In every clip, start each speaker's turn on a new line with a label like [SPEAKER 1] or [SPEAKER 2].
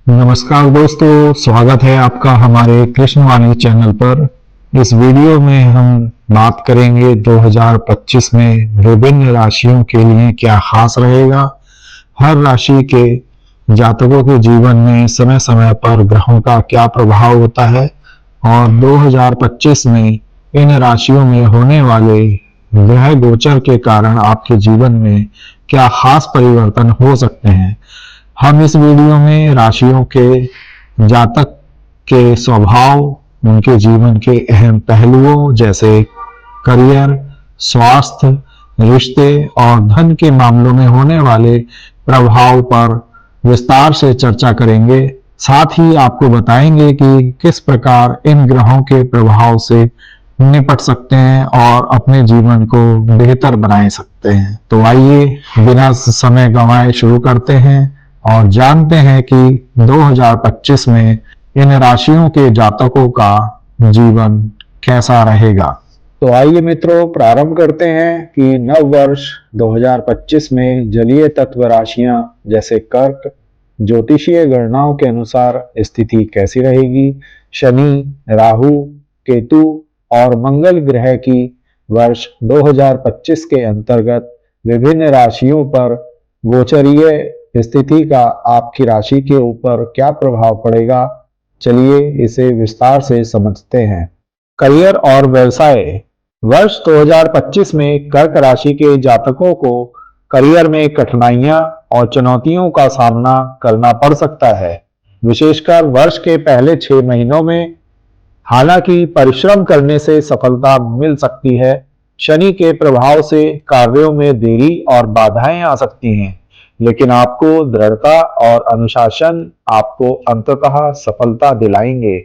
[SPEAKER 1] नमस्कार दोस्तों, स्वागत है आपका हमारे कृष्णवाणी चैनल पर। इस वीडियो में हम बात करेंगे 2025 में विभिन्न राशियों के लिए क्या खास रहेगा। हर राशि के जातकों के जीवन में समय समय पर ग्रहों का क्या प्रभाव होता है और 2025 में इन राशियों में होने वाले ग्रह गोचर के कारण आपके जीवन में क्या खास परिवर्तन हो सकते हैं। हम इस वीडियो में राशियों के जातक के स्वभाव, उनके जीवन के अहम पहलुओं जैसे करियर, स्वास्थ्य, रिश्ते और धन के मामलों में होने वाले प्रभाव पर विस्तार से चर्चा करेंगे। साथ ही आपको बताएंगे कि किस प्रकार इन ग्रहों के प्रभाव से निपट सकते हैं और अपने जीवन को बेहतर बना सकते हैं। तो आइए बिना समय गंवाए शुरू करते हैं और जानते हैं कि 2025 में इन राशियों के जातकों का जीवन कैसा रहेगा।
[SPEAKER 2] तो आइए मित्रों, प्रारंभ करते हैं कि नव वर्ष 2025 में जलीय तत्व राशियां जैसे कर्क ज्योतिषीय गणनाओं के अनुसार स्थिति कैसी रहेगी। शनि, राहु, केतु और मंगल ग्रह की वर्ष 2025 के अंतर्गत विभिन्न राशियों पर गोचरीय स्थिति का आपकी राशि के ऊपर क्या प्रभाव पड़ेगा, चलिए इसे विस्तार से समझते हैं। करियर और व्यवसाय। वर्ष 2025 में कर्क राशि के जातकों को करियर में कठिनाइयां और चुनौतियों का सामना करना पड़ सकता है, विशेषकर वर्ष के पहले 6 महीनों में। हालांकि परिश्रम करने से सफलता मिल सकती है। शनि के प्रभाव से कार्यों में देरी और बाधाएं आ सकती हैं, लेकिन आपको दृढ़ता और अनुशासन आपको अंततः सफलता दिलाएंगे।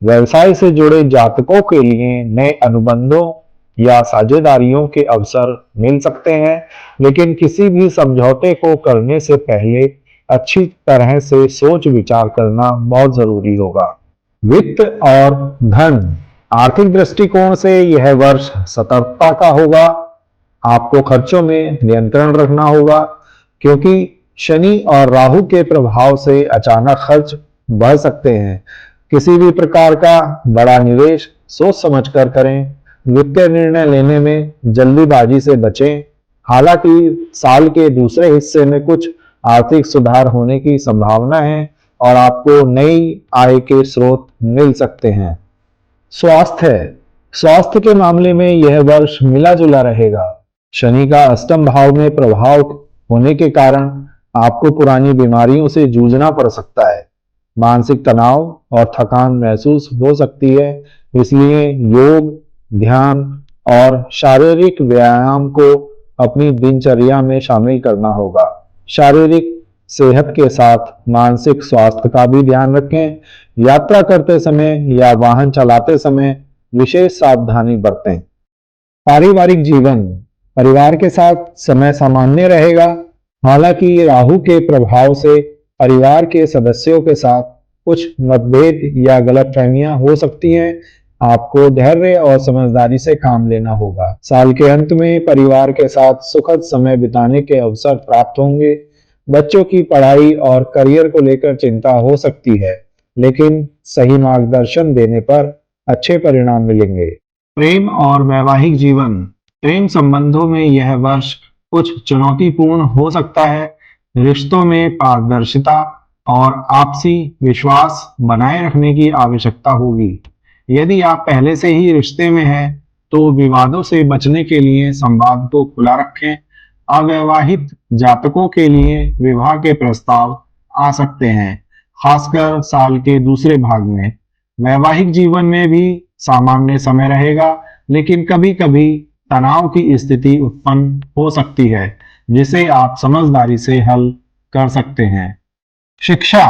[SPEAKER 2] व्यवसाय से जुड़े जातकों के लिए नए अनुबंधों या साझेदारियों के अवसर मिल सकते हैं, लेकिन किसी भी समझौते को करने से पहले अच्छी तरह से सोच विचार करना बहुत जरूरी होगा। वित्त और धन। आर्थिक दृष्टिकोण से यह वर्ष सतर्कता का होगा। आपको खर्चों में नियंत्रण रखना होगा, क्योंकि शनि और राहु के प्रभाव से अचानक खर्च बढ़ सकते हैं। किसी भी प्रकार का बड़ा निवेश सोच समझकर करें। वित्तीय निर्णय लेने में जल्दीबाजी से बचें। हालांकि साल के दूसरे हिस्से में कुछ आर्थिक सुधार होने की संभावना है और आपको नई आय के स्रोत मिल सकते हैं। स्वास्थ्य के मामले में यह वर्ष मिला जुला रहेगा। शनि का अष्टम भाव में प्रभाव होने के कारण आपको पुरानी बीमारियों से जूझना पड़ सकता है। मानसिक तनाव और थकान महसूस हो सकती है, इसलिए योग, ध्यान और शारीरिक व्यायाम को अपनी दिनचर्या में शामिल करना होगा। शारीरिक सेहत के साथ मानसिक स्वास्थ्य का भी ध्यान रखें। यात्रा करते समय या वाहन चलाते समय विशेष सावधानी बरतें। पारिवारिक जीवन। परिवार के साथ समय सामान्य रहेगा। हालांकि राहु के प्रभाव से परिवार के सदस्यों के साथ कुछ मतभेद या गलतफहमियां हो सकती हैं। आपको धैर्य और समझदारी से काम लेना होगा। साल के अंत में परिवार के साथ सुखद समय बिताने के अवसर प्राप्त होंगे। बच्चों की पढ़ाई और करियर को लेकर चिंता हो सकती है, लेकिन सही मार्गदर्शन देने पर अच्छे परिणाम मिलेंगे। प्रेम और वैवाहिक जीवन। प्रेम संबंधों में यह वर्ष कुछ चुनौतीपूर्ण हो सकता है। रिश्तों में पारदर्शिता और आपसी विश्वास बनाए रखने की आवश्यकता होगी। यदि आप पहले से ही रिश्ते में हैं, तो विवादों से बचने के लिए संवाद को खुला रखें। अविवाहित जातकों के लिए विवाह के प्रस्ताव आ सकते हैं, खासकर साल के दूसरे भाग में। वैवाहिक जीवन में भी सामान्य समय रहेगा, लेकिन कभी कभी तनाव की स्थिति उत्पन्न हो सकती है, जिसे आप समझदारी से हल कर सकते हैं। शिक्षा।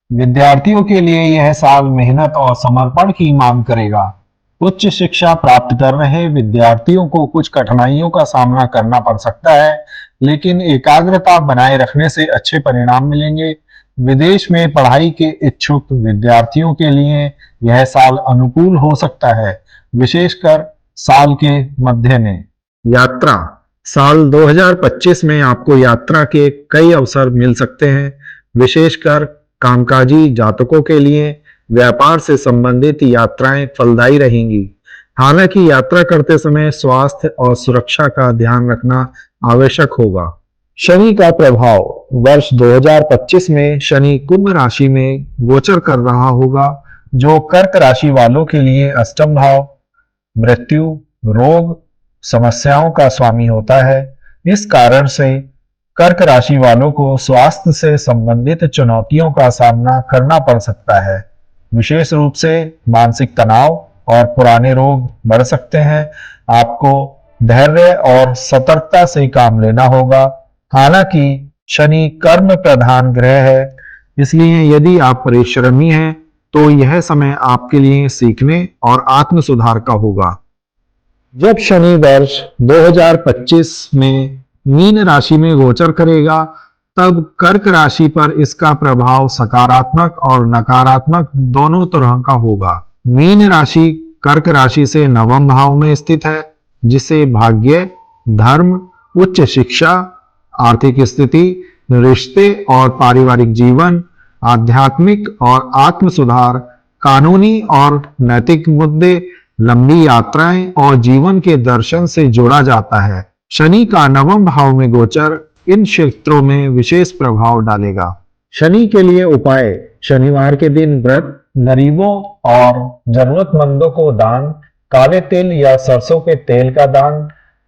[SPEAKER 2] विद्यार्थियों के लिए यह साल मेहनत और समर्पण की मांग करेगा। उच्च शिक्षा प्राप्त कर रहे विद्यार्थियों को कुछ कठिनाइयों का सामना करना पड़ सकता है, लेकिन एकाग्रता बनाए रखने से अच्छे परिणाम मिलेंगे। विदेश में पढ़ाई के इच्छुक विद्यार्थियों के लिए यह साल अनुकूल हो सकता है, विशेषकर साल के मध्य में। यात्रा। साल 2025 में आपको यात्रा के कई अवसर मिल सकते हैं, विशेषकर कामकाजी जातकों के लिए व्यापार से संबंधित यात्राएं फलदायी रहेंगी। हालांकि यात्रा करते समय स्वास्थ्य और सुरक्षा का ध्यान रखना आवश्यक होगा। शनि का प्रभाव वर्ष 2025 में शनि कुंभ राशि में गोचर कर रहा होगा, जो कर्क राशि वालों के लिए अष्टम भाव मृत्यु, रोग, समस्याओं का स्वामी होता है। इस कारण से कर्क राशि वालों को स्वास्थ्य से संबंधित चुनौतियों का सामना करना पड़ सकता है। विशेष रूप से मानसिक तनाव और पुराने रोग बढ़ सकते हैं। आपको धैर्य और सतर्कता से काम लेना होगा। हालांकि शनि कर्म प्रधान ग्रह है, इसलिए यदि आप परिश्रमी हैं तो यह समय आपके लिए सीखने और आत्म सुधार का होगा। जब शनि वर्ष 2025 में मीन राशि में गोचर करेगा, तब कर्क राशि पर इसका प्रभाव सकारात्मक और नकारात्मक दोनों तरह का होगा। मीन राशि कर्क राशि से नवम भाव में स्थित है, जिसे भाग्य, धर्म, उच्च शिक्षा, आर्थिक स्थिति, रिश्ते और पारिवारिक जीवन, आध्यात्मिक और आत्म सुधार, कानूनी और नैतिक मुद्दे, लंबी यात्राएं और जीवन के दर्शन से जोड़ा जाता है। शनि का नवम भाव में गोचर इन क्षेत्रों में विशेष प्रभाव डालेगा। शनि के लिए उपाय: शनिवार के दिन व्रत, गरीबों और जरूरतमंदों को दान, काले तिल या सरसों के तेल का दान,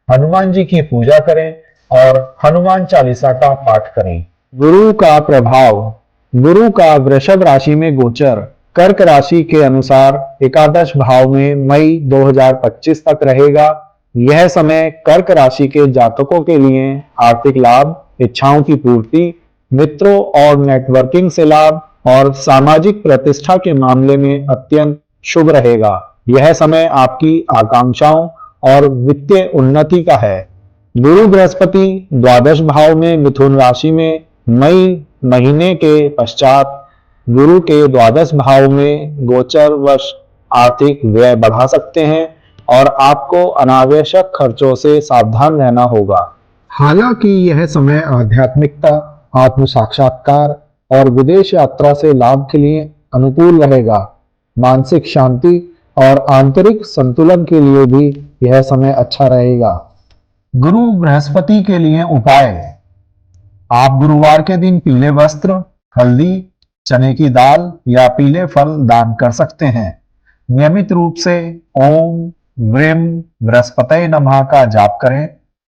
[SPEAKER 2] हनुमान जी की पूजा करें और हनुमान चालीसा का पाठ करें। गुरु का प्रभाव: गुरु का वृषभ राशि में गोचर कर्क राशि के अनुसार एकादश भाव में मई 2025 तक रहेगा। यह समय कर्क राशि के जातकों के लिए आर्थिक लाभ, इच्छाओं की पूर्ति, मित्रों और नेटवर्किंग से लाभ और सामाजिक प्रतिष्ठा के मामले में अत्यंत शुभ रहेगा। यह समय आपकी आकांक्षाओं और वित्तीय उन्नति का है। गुरु बृहस्पति द्वादश भाव में मिथुन राशि में मई महीने के पश्चात गुरु के द्वादश भाव में गोचर वश आर्थिक व्यय बढ़ा सकते हैं और आपको अनावश्यक खर्चों से सावधान रहना होगा। हालांकि यह समय आध्यात्मिकता, आत्म साक्षात्कार और विदेश यात्रा से लाभ के लिए अनुकूल रहेगा। मानसिक शांति और आंतरिक संतुलन के लिए भी यह समय अच्छा रहेगा। गुरु बृहस्पति के लिए उपाय: आप गुरुवार के दिन पीले वस्त्र, हल्दी, चने की दाल या पीले फल दान कर सकते हैं। नियमित रूप से ओम व्रीम बृहस्पतये नमः का जाप करें।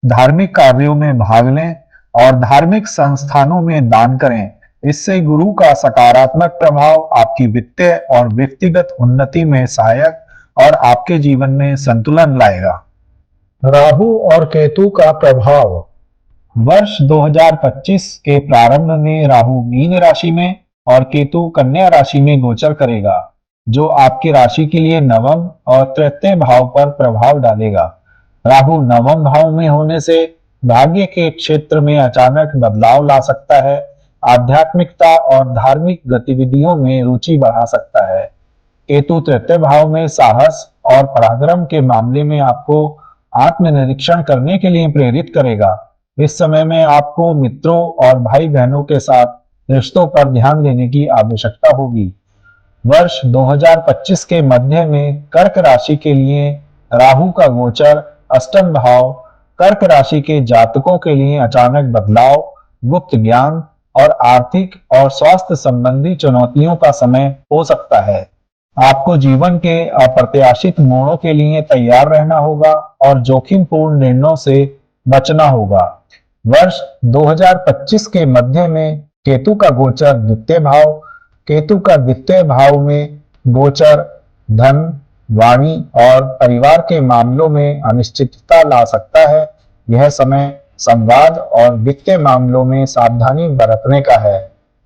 [SPEAKER 2] धार्मिक कार्यों में भाग लें और धार्मिक संस्थानों में दान करें। इससे गुरु का सकारात्मक प्रभाव आपकी वित्तीय और व्यक्तिगत उन्नति में सहायक और आपके जीवन में संतुलन लाएगा। राहु और केतु का प्रभाव: वर्ष 2025 के प्रारंभ में राहु मीन राशि में और केतु कन्या राशि में गोचर करेगा, जो आपकी राशि के लिए नवम और तृतीय भाव पर प्रभाव डालेगा। राहु नवम भाव में होने से भाग्य के क्षेत्र में अचानक बदलाव ला सकता है, आध्यात्मिकता और धार्मिक गतिविधियों में रुचि बढ़ा सकता है। केतु तृतीय भाव में साहस और पराक्रम के मामले में आपको आत्मनिरीक्षण करने के लिए प्रेरित करेगा। इस समय में आपको मित्रों और भाई बहनों के साथ रिश्तों पर ध्यान देने की आवश्यकता होगी। वर्ष 2025 के मध्य में कर्क राशि के लिए राहु का गोचर अष्टम भाव कर्क राशि के जातकों के लिए अचानक बदलाव, गुप्त ज्ञान और आर्थिक और स्वास्थ्य संबंधी चुनौतियों का समय हो सकता है। आपको जीवन के अप्रत्याशित मोड़ों के लिए तैयार रहना होगा और जोखिमपूर्ण निर्णयों से बचना होगा। वर्ष 2025 के मध्य में केतु का गोचर द्वितीय भाव, केतु का द्वितीय भाव में गोचर धन, वाणी और परिवार के मामलों में अनिश्चितता ला सकता है। यह समय संवाद और वित्तीय मामलों में सावधानी बरतने का है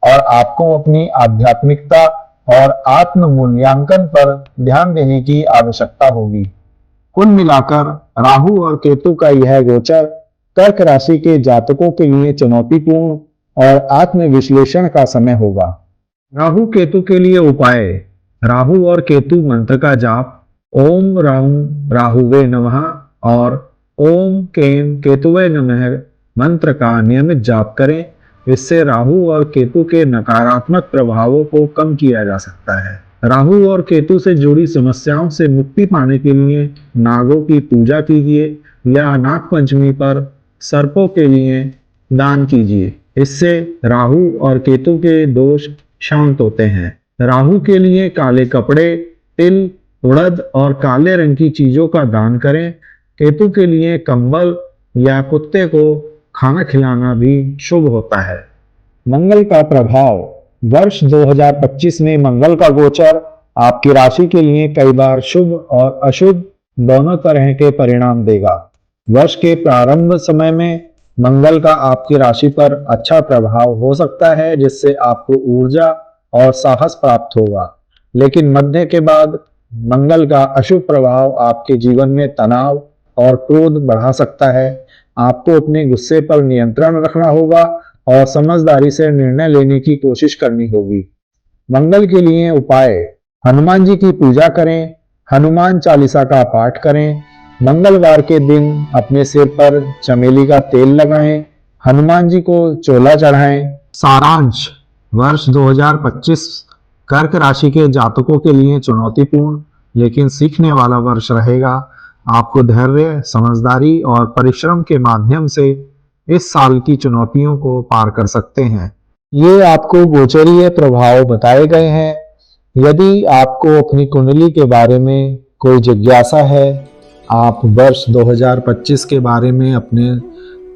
[SPEAKER 2] और आपको अपनी आध्यात्मिकता और आत्म मूल्यांकन पर ध्यान देने की आवश्यकता होगी। कुल मिलाकर राहु और केतु का यह गोचर कर्क राशि के जातकों के लिए चुनौतीपूर्ण और आत्मविश्लेषण का समय होगा। राहु केतु के लिए उपाय: राहु और केतु मंत्र का जाप, ओम राम राहुवे नमः और ओम केम केतुवे नमः मंत्र का नियमित जाप करें। इससे राहु और केतु के नकारात्मक प्रभावों को कम किया जा सकता है। राहु और केतु से जुड़ी समस्याओं से मुक्ति पाने के लिए नागों की पूजा कीजिए या नाग पंचमी पर सर्पों के लिए दान कीजिए। इससे राहु और केतु के दोष शांत होते हैं। राहु के लिए काले कपड़े, तिल, उड़द और काले रंग की चीजों का दान करें। केतु के लिए कंबल या कुत्ते को खाना खिलाना भी शुभ होता है। मंगल का प्रभाव। वर्ष 2025 में मंगल का गोचर आपकी राशि के लिए कई बार शुभ और अशुभ दोनों तरह के परिणाम देगा। वर्ष के प्रारंभ समय में मंगल का आपकी राशि पर अच्छा प्रभाव हो सकता है, जिससे आपको ऊर्जा और साहस प्राप्त होगा। लेकिन मध्य के बाद मंगल का अशुभ प्रभाव आपके जीवन में तनाव और क्रोध बढ़ा सकता है। आपको अपने गुस्से पर नियंत्रण रखना होगा और समझदारी से निर्णय लेने की कोशिश करनी होगी। मंगल के लिए उपाय। हनुमान जी की पूजा करें, हनुमान चालीसा का पाठ करें। मंगलवार के दिन अपने सिर पर चमेली का तेल लगाएं, हनुमान जी को चोला चढ़ाएं। सारांश। वर्ष 2025 कर्क राशि के जातकों के लिए चुनौतीपूर्ण लेकिन सीखने वाला वर्ष रहेगा। आपको धैर्य, समझदारी और परिश्रम के माध्यम से इस साल की चुनौतियों को पार कर सकते हैं। ये आपको गोचरीय प्रभाव बताए गए हैं। यदि आपको अपनी कुंडली के बारे में कोई जिज्ञासा है, आप वर्ष 2025 के बारे में अपने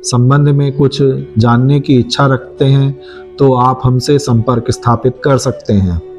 [SPEAKER 2] संबंध में कुछ जानने की इच्छा रखते हैं, तो आप हमसे संपर्क स्थापित कर सकते हैं।